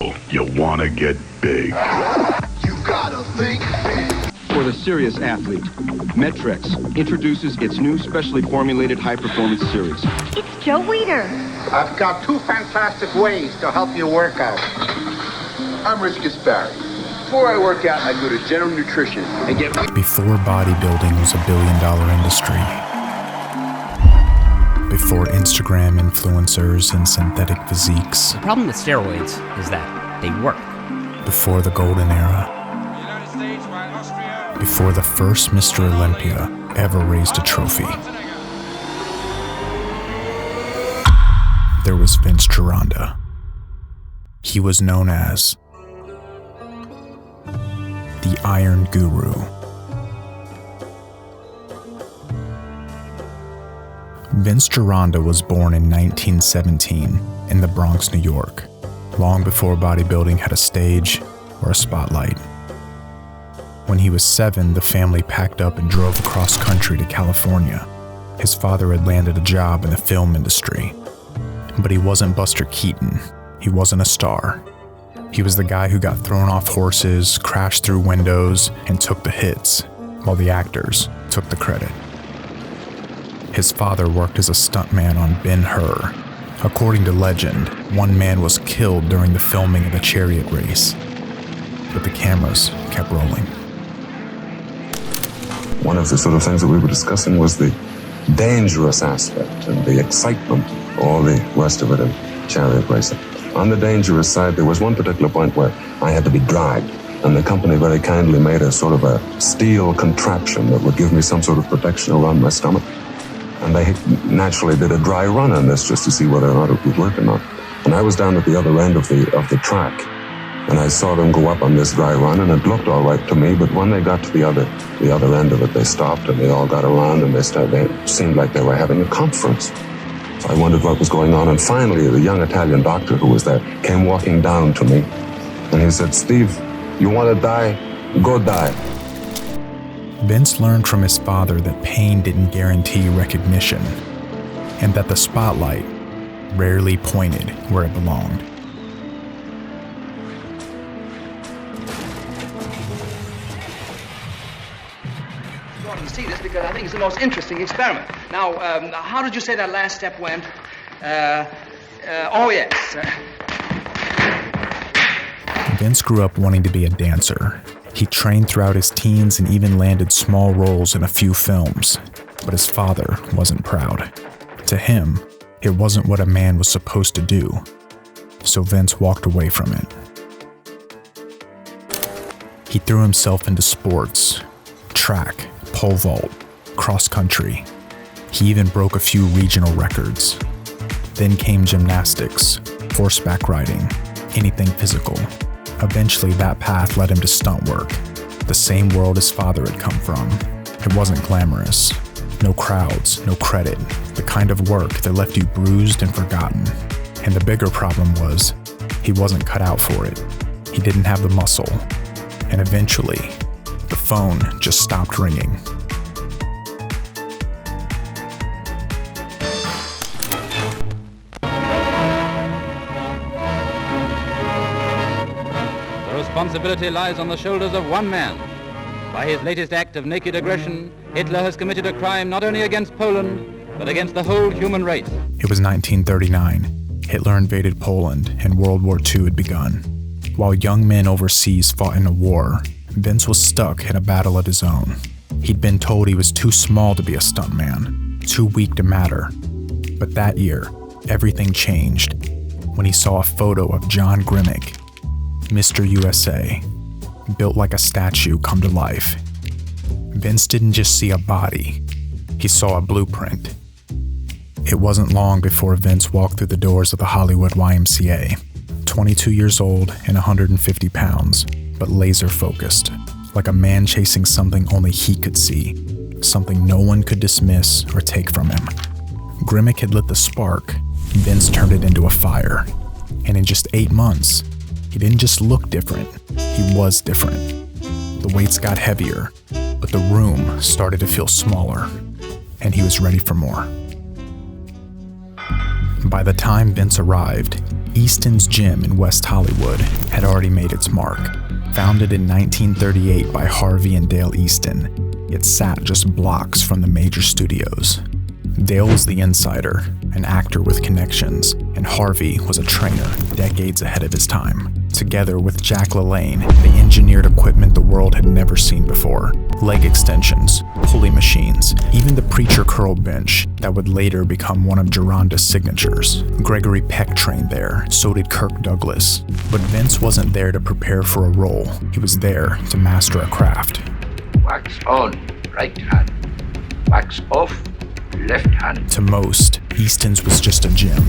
You want to get big. You gotta think big. For the serious athlete, Metrex introduces its new specially formulated high-performance series. It's Joe Weider. I've got two fantastic ways to help you work out. I'm Rich Gaspari. Before I work out, I go to General Nutrition and get... Before bodybuilding was $1 billion industry. Before Instagram influencers and synthetic physiques. The problem with steroids is that they work. Before the golden era. Before the first Mr. Olympia ever raised a trophy. There was Vince Gironda. He was known as the Iron Guru. Vince Gironda was born in 1917 in the Bronx, New York, long before bodybuilding had a stage or a spotlight. When he was 7, the family packed up and drove across country to California. His father had landed a job in the film industry. But he wasn't Buster Keaton. He wasn't a star. He was the guy who got thrown off horses, crashed through windows, and took the hits, while the actors took the credit. His father worked as a stuntman on Ben-Hur. According to legend, one man was killed during the filming of a chariot race. But the cameras kept rolling. One of the sort of things that we were discussing was the dangerous aspect and the excitement, all the rest of it in chariot racing. On the dangerous side, there was one particular point where I had to be dragged, and the company very kindly made a sort of a steel contraption that would give me some sort of protection around my stomach. And they naturally did a dry run on this just to see whether or not it would work or not. And I was down at the other end of the track, and I saw them go up on this dry run, and it looked all right to me, but when they got to the other end of it, they stopped, and they all got around, and they seemed like they were having a conference. So I wondered what was going on, and finally, the young Italian doctor who was there came walking down to me, and he said, "Steve, you want to die? Go die." Vince learned from his father that pain didn't guarantee recognition, and that the spotlight rarely pointed where it belonged. You ought to see this because I think it's the most interesting experiment. Now, how did you say that last step went? Oh, yes. Vince grew up wanting to be a dancer. He trained throughout his teens and even landed small roles in a few films, but his father wasn't proud. To him, it wasn't what a man was supposed to do, so Vince walked away from it. He threw himself into sports, track, pole vault, cross country. He even broke a few regional records. Then came gymnastics, horseback riding, anything physical. Eventually, that path led him to stunt work, the same world his father had come from. It wasn't glamorous. No crowds, no credit, the kind of work that left you bruised and forgotten. And the bigger problem was, he wasn't cut out for it. He didn't have the muscle. And eventually, the phone just stopped ringing. The responsibility lies on the shoulders of one man. By his latest act of naked aggression, Hitler has committed a crime not only against Poland, but against the whole human race. It was 1939. Hitler invaded Poland, and World War II had begun. While young men overseas fought in a war, Vince was stuck in a battle of his own. He'd been told he was too small to be a stuntman, too weak to matter. But that year, everything changed when he saw a photo of John Grimmick, Mr. USA, built like a statue come to life. Vince didn't just see a body, he saw a blueprint. It wasn't long before Vince walked through the doors of the Hollywood YMCA, 22 years old and 150 pounds, but laser focused, like a man chasing something only he could see, something no one could dismiss or take from him. Grimmick had lit the spark, Vince turned it into a fire. And in just 8 months, he didn't just look different, he was different. The weights got heavier, but the room started to feel smaller, and he was ready for more. By the time Vince arrived, Easton's Gym in West Hollywood had already made its mark. Founded in 1938 by Harvey and Dale Easton, it sat just blocks from the major studios. Dale was the insider, an actor with connections, and Harvey was a trainer decades ahead of his time. Together with Jack LaLanne, they engineered equipment the world had never seen before. Leg extensions, pulley machines, even the preacher curl bench that would later become one of Gironda's signatures. Gregory Peck trained there, so did Kirk Douglas. But Vince wasn't there to prepare for a role. He was there to master a craft. Wax on, right hand. Wax off, left hand. To most, Easton's was just a gym,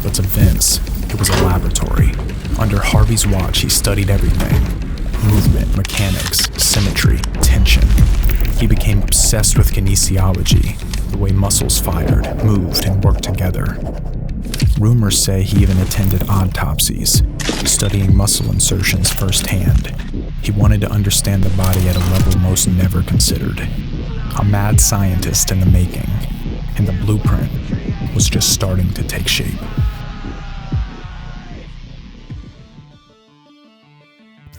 but to Vince, it was a laboratory. Under Harvey's watch, he studied everything: movement, mechanics, symmetry, tension. He became obsessed with kinesiology, the way muscles fired, moved, and worked together. Rumors say he even attended autopsies, studying muscle insertions firsthand. He wanted to understand the body at a level most never considered. A mad scientist in the making, and the blueprint was just starting to take shape.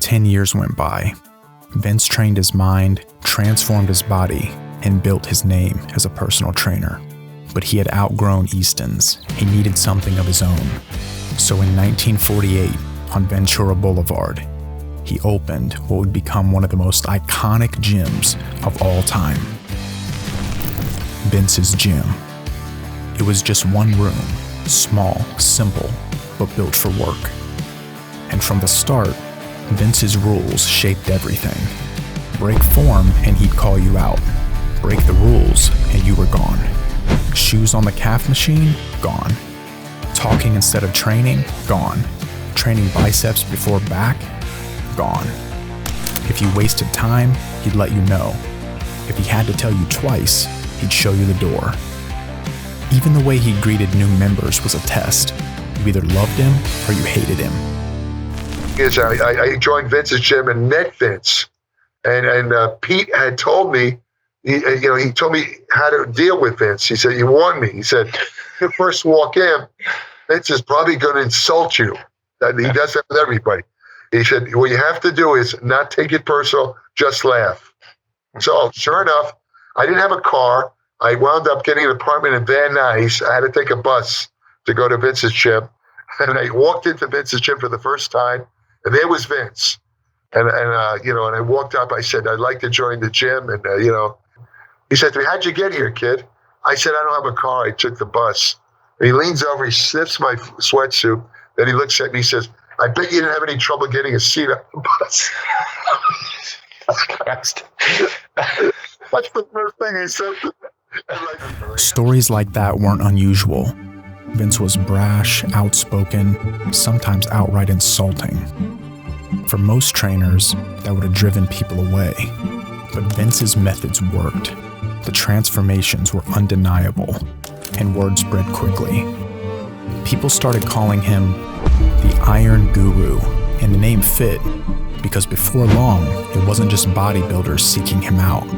10 years went by. Vince trained his mind, transformed his body, and built his name as a personal trainer. But he had outgrown Easton's. He needed something of his own. So in 1948, on Ventura Boulevard, he opened what would become one of the most iconic gyms of all time: Vince's Gym. It was just one room, small, simple, but built for work. And from the start, Vince's rules shaped everything. Break form and he'd call you out. Break the rules and you were gone. Shoes on the calf machine? Gone. Talking instead of training? Gone. Training biceps before back? Gone. If you wasted time, he'd let you know. If he had to tell you twice, he'd show you the door. Even the way he greeted new members was a test. You either loved him or you hated him. I joined Vince's Gym and met Vince, and Pete had told me, he told me how to deal with Vince. He said, "You warned me." He said, "You first walk in, Vince is probably going to insult you." That he does that with everybody. He said, "What you have to do is not take it personal, just laugh." So sure enough, I didn't have a car. I wound up getting an apartment in Van Nuys. I had to take a bus to go to Vince's Gym, and I walked into Vince's Gym for the first time. And there was Vince, and I walked up. I said, "I'd like to join the gym," and he said to me, "How'd you get here, kid?" I said, "I don't have a car. I took the bus." And he leans over, he sniffs my sweatsuit, then he looks at me, he says, "I bet you didn't have any trouble getting a seat on the bus." That's the first thing he said. Stories like that weren't unusual. Vince was brash, outspoken, sometimes outright insulting. For most trainers, that would have driven people away. But Vince's methods worked. The transformations were undeniable, and word spread quickly. People started calling him the Iron Guru, and the name fit because before long, it wasn't just bodybuilders seeking him out.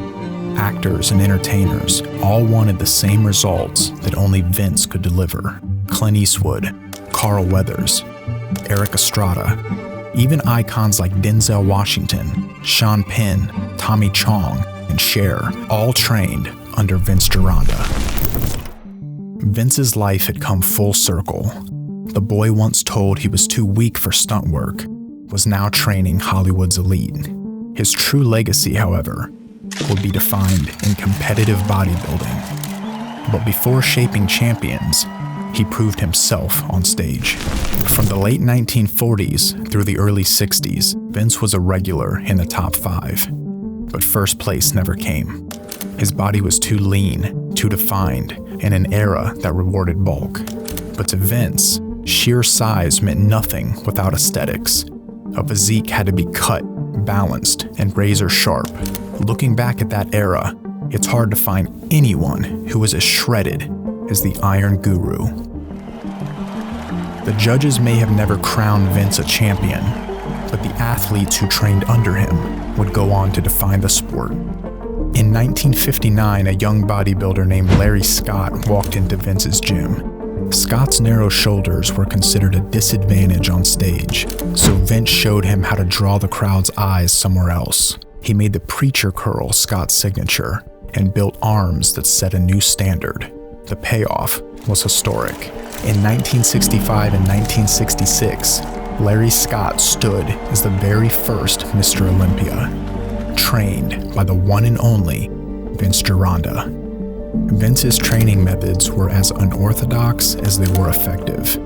Actors and entertainers all wanted the same results that only Vince could deliver. Clint Eastwood, Carl Weathers, Eric Estrada, even icons like Denzel Washington, Sean Penn, Tommy Chong, and Cher all trained under Vince Gironda. Vince's life had come full circle. The boy once told he was too weak for stunt work was now training Hollywood's elite. His true legacy, however, would be defined in competitive bodybuilding. But before shaping champions, he proved himself on stage. From the late 1940s through the early 60s, Vince was a regular in the top 5. But first place never came. His body was too lean, too defined, in an era that rewarded bulk. But to Vince, sheer size meant nothing without aesthetics. A physique had to be cut, balanced, and razor sharp. Looking back at that era, it's hard to find anyone who was as shredded as the Iron Guru. The judges may have never crowned Vince a champion, but the athletes who trained under him would go on to define the sport. In 1959, a young bodybuilder named Larry Scott walked into Vince's gym. Scott's narrow shoulders were considered a disadvantage on stage, so Vince showed him how to draw the crowd's eyes somewhere else. He made the preacher curl Scott's signature and built arms that set a new standard. The payoff was historic. In 1965 and 1966, Larry Scott stood as the very first Mr. Olympia, trained by the one and only Vince Gironda. Vince's training methods were as unorthodox as they were effective.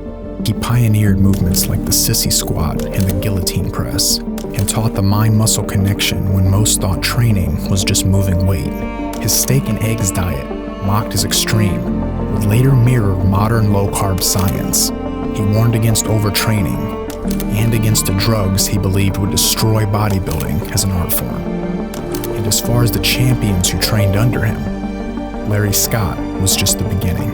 He pioneered movements like the sissy squat and the guillotine press, and taught the mind-muscle connection when most thought training was just moving weight. His steak and eggs diet, mocked as extreme, would later mirror modern low-carb science. He warned against overtraining and against the drugs he believed would destroy bodybuilding as an art form. And as far as the champions who trained under him, Larry Scott was just the beginning.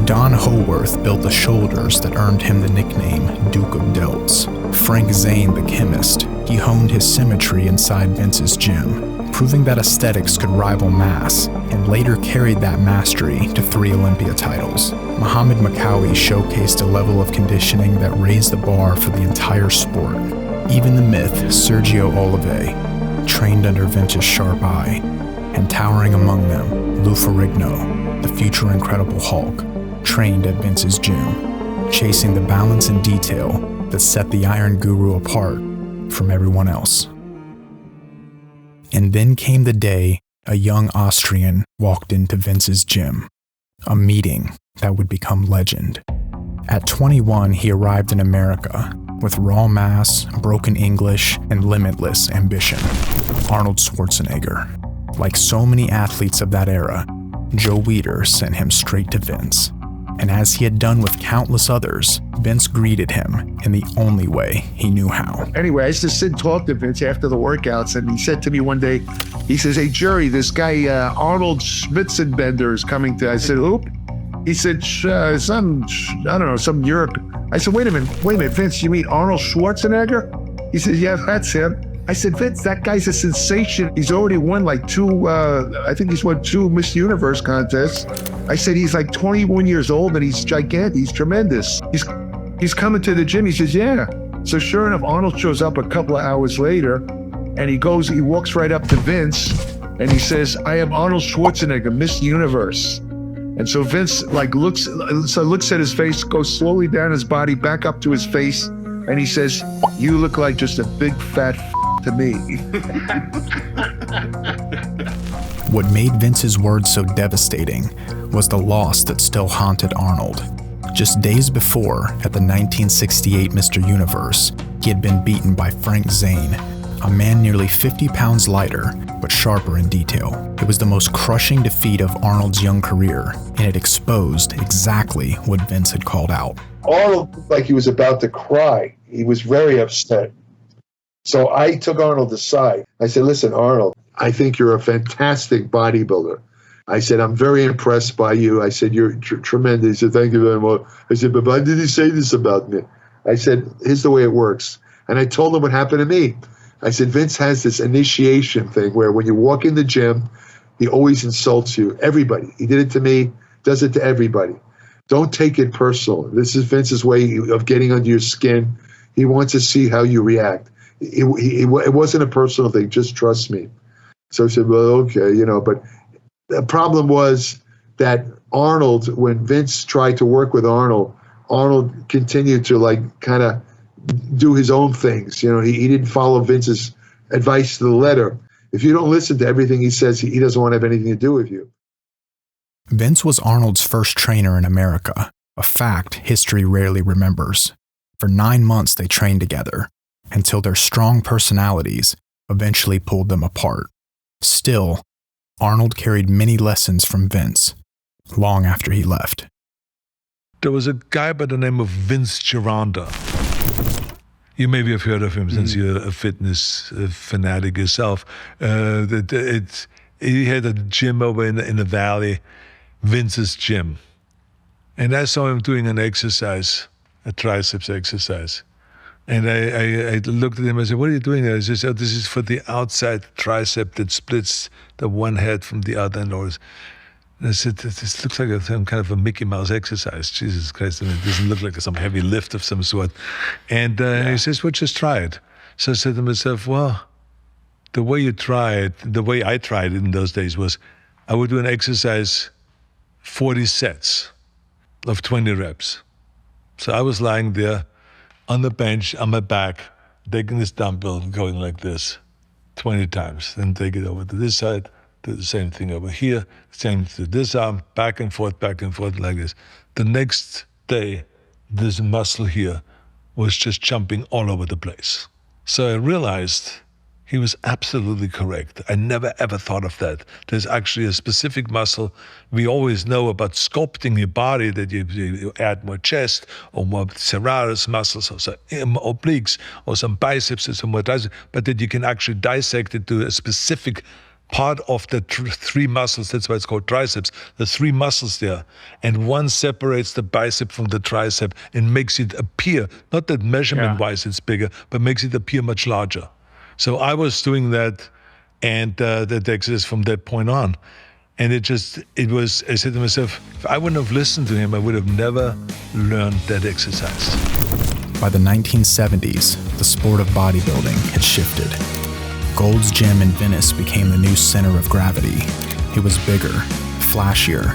Don Howarth built the shoulders that earned him the nickname Duke of Delts. Frank Zane, the chemist, he honed his symmetry inside Vince's gym, proving that aesthetics could rival mass, and later carried that mastery to 3 Olympia titles. Muhammad Makawi showcased a level of conditioning that raised the bar for the entire sport. Even the myth Sergio Olive trained under Vince's sharp eye, and towering among them, Lou Ferrigno, the future Incredible Hulk, trained at Vince's gym, chasing the balance and detail that set the Iron Guru apart from everyone else. And then came the day a young Austrian walked into Vince's gym, a meeting that would become legend. At 21, he arrived in America with raw mass, broken English, and limitless ambition. Arnold Schwarzenegger. Like so many athletes of that era, Joe Weider sent him straight to Vince. And as he had done with countless others, Vince greeted him in the only way he knew how. Anyway, I used to sit and talk to Vince after the workouts, and he said to me one day, he says, "Hey, Jerry, this guy Arnold Schwarzenegger is coming to." I said, "Oop." He said, some Europe. I said, wait a minute, Vince, you mean Arnold Schwarzenegger? He says, "Yeah, that's him." I said, "Vince, that guy's a sensation. He's already won like 2, I think he's won 2 Miss Universe contests." I said, "He's like 21 years old and he's gigantic. He's tremendous. He's coming to the gym." He says, "Yeah." So sure enough, Arnold shows up a couple of hours later, and he walks right up to Vince, and he says, "I am Arnold Schwarzenegger, Miss Universe." And so Vince looks at his face, goes slowly down his body, back up to his face, and he says, "You look like just a big fat to me." What made Vince's words so devastating was the loss that still haunted Arnold. Just days before, at the 1968 Mr. Universe, he had been beaten by Frank Zane, a man nearly 50 pounds lighter, but sharper in detail. It was the most crushing defeat of Arnold's young career, and it exposed exactly what Vince had called out. Arnold looked like he was about to cry. He was very upset. So I took Arnold aside. I said, "Listen, Arnold, I think you're a fantastic bodybuilder." I said, "I'm very impressed by you." I said, "You're tremendous." He said, "Thank you very much." I said, "But why did he say this about me?" I said, "Here's the way it works." And I told him what happened to me. I said, "Vince has this initiation thing where when you walk in the gym, he always insults you. Everybody. He did it to me, does it to everybody. Don't take it personal. This is Vince's way of getting under your skin. He wants to see how you react. It wasn't a personal thing. Just trust me." So I said, "Well, okay, but the problem was that Arnold, when Vince tried to work with Arnold continued to kind of do his own things. He didn't follow Vince's advice to the letter. If you don't listen to everything he says, he doesn't want to have anything to do with you." Vince was Arnold's first trainer in America, a fact history rarely remembers. For 9 months they trained together, until their strong personalities eventually pulled them apart. Still, Arnold carried many lessons from Vince, long after he left. There was a guy by the name of Vince Gironda. You maybe have heard of him since you're a fitness fanatic yourself. He had a gym over in the valley, Vince's gym. And I saw him doing an exercise, a triceps exercise. And I looked at him and said, "What are you doing there?" He says, "Oh, this is for the outside tricep that splits the one head from the other." And And I said, this looks like some kind of a Mickey Mouse exercise. Jesus Christ, and it doesn't look like some heavy lift of some sort. And he says, well, just try it. So I said to myself, well, the way I tried it in those days was I would do an exercise 40 sets of 20 reps. So I was lying there on the bench on my back, taking this dumbbell and going like this 20 times. Then take it over to this side, do the same thing over here, same to this arm, back and forth like this. The next day, this muscle here was just jumping all over the place. So I realized he was absolutely correct. I never ever thought of that. There's actually a specific muscle. We always know about sculpting your body, that you add more chest or more serratus muscles or some obliques or some biceps or some more triceps, but that you can actually dissect it to a specific part of the three muscles. That's why it's called triceps. The three muscles there. And one separates the bicep from the tricep and makes it appear, not that measurement-wise it's bigger, but makes it appear much larger. So I was doing that, and that exercise from that point on. And I said to myself, if I wouldn't have listened to him, I would have never learned that exercise. By the 1970s, the sport of bodybuilding had shifted. Gold's Gym in Venice became the new center of gravity. It was bigger, flashier,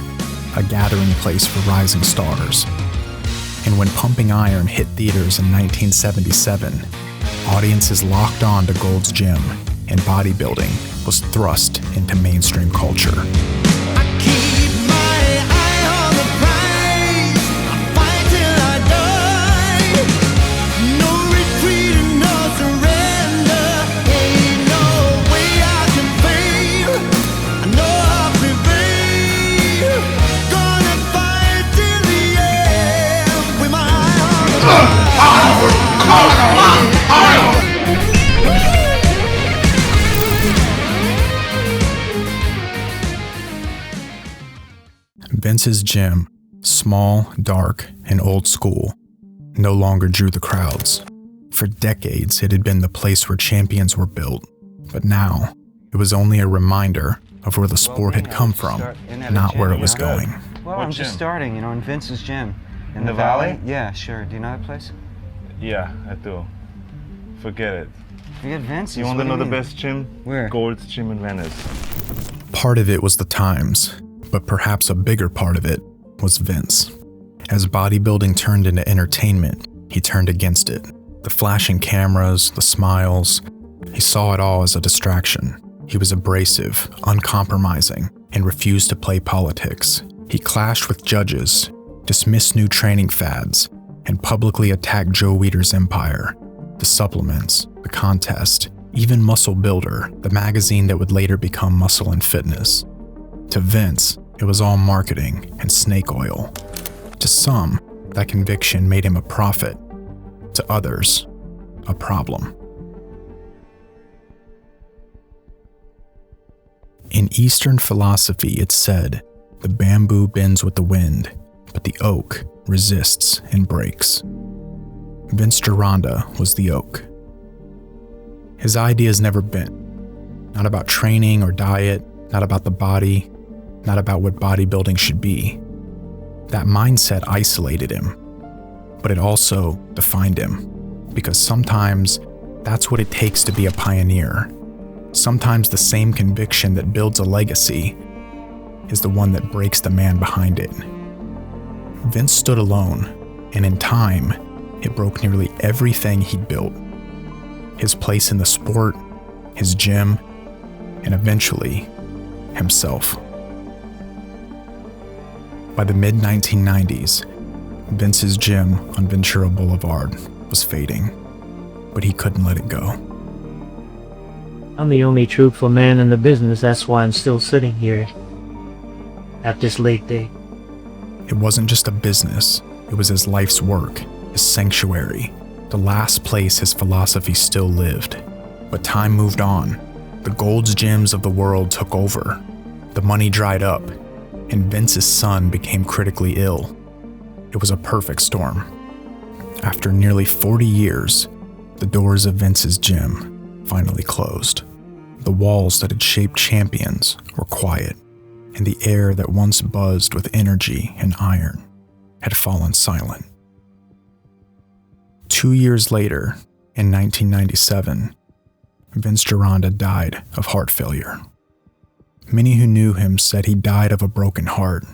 a gathering place for rising stars. And when Pumping Iron hit theaters in 1977, audiences locked on to Gold's Gym, and bodybuilding was thrust into mainstream culture. Vince's gym, small, dark, and old school, no longer drew the crowds. For decades, it had been the place where champions were built, but now it was only a reminder of where the sport had come from, not where it was going. Well, I'm just starting, in Vince's gym. In the valley? Yeah, sure. Do you know that place? Yeah, I do. Forget it. Forget Vince's? You want to know the best gym? Where? Gold's Gym in Venice. Part of it was the times, but perhaps a bigger part of it was Vince. As bodybuilding turned into entertainment, he turned against it. The flashing cameras, the smiles, he saw it all as a distraction. He was abrasive, uncompromising, and refused to play politics. He clashed with judges, dismissed new training fads, and publicly attacked Joe Weider's empire, the supplements, the contest, even Muscle Builder, the magazine that would later become Muscle and Fitness. To Vince, it was all marketing and snake oil. To some, that conviction made him a prophet. To others, a problem. In Eastern philosophy, it's said, the bamboo bends with the wind, but the oak resists and breaks. Vince Gironda was the oak. His ideas never bent. Not about training or diet, not about the body, not about what bodybuilding should be. That mindset isolated him, but it also defined him, because sometimes that's what it takes to be a pioneer. Sometimes the same conviction that builds a legacy is the one that breaks the man behind it. Vince stood alone, and in time, it broke nearly everything he'd built. His place in the sport, his gym, and eventually, himself. By the mid-1990s, Vince's gym on Ventura Boulevard was fading, but he couldn't let it go. I'm the only truthful man in the business, that's why I'm still sitting here at this late day. It wasn't just a business, it was his life's work, his sanctuary, the last place his philosophy still lived. But time moved on. The Gold's Gyms of the world took over. The money dried up, and Vince's son became critically ill. It was a perfect storm. After nearly 40 years, the doors of Vince's gym finally closed. The walls that had shaped champions were quiet. and the air that once buzzed with energy and iron had fallen silent. 2 years later, in 1997, Vince Gironda died of heart failure. Many who knew him said he died of a broken heart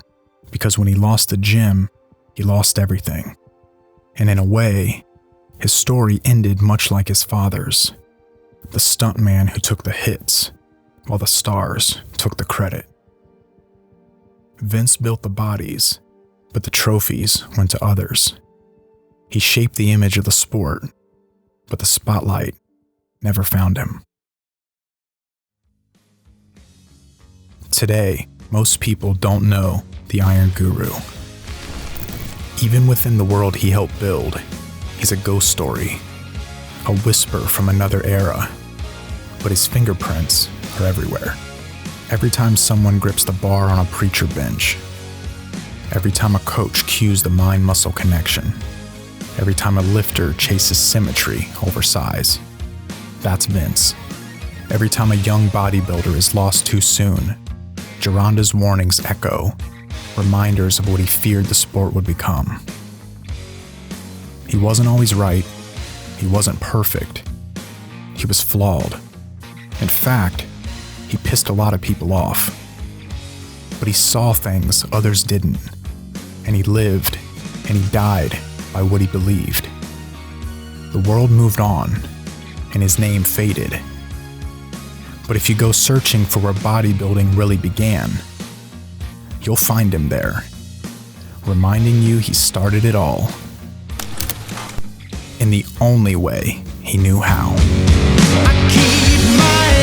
because when he lost the gym, he lost everything. And in a way, his story ended much like his father's, the stuntman who took the hits, while the stars took the credit. Vince built the bodies, but the trophies went to others. He shaped the image of the sport, but the spotlight never found him. Today, most people don't know the Iron Guru. Even within the world he helped build, he's a ghost story, a whisper from another era, but his fingerprints are everywhere. Every time someone grips the bar on a preacher bench, every time a coach cues the mind-muscle connection, every time a lifter chases symmetry over size, that's Vince. Every time a young bodybuilder is lost too soon, Gironda's warnings echo, reminders of what he feared the sport would become. He wasn't always right. He wasn't perfect. He was flawed. In fact, he pissed a lot of people off. But he saw things others didn't. And he lived, and he died by what he believed. The world moved on, and his name faded. But if you go searching for where bodybuilding really began, you'll find him there, reminding you he started it all in the only way he knew how. I keep my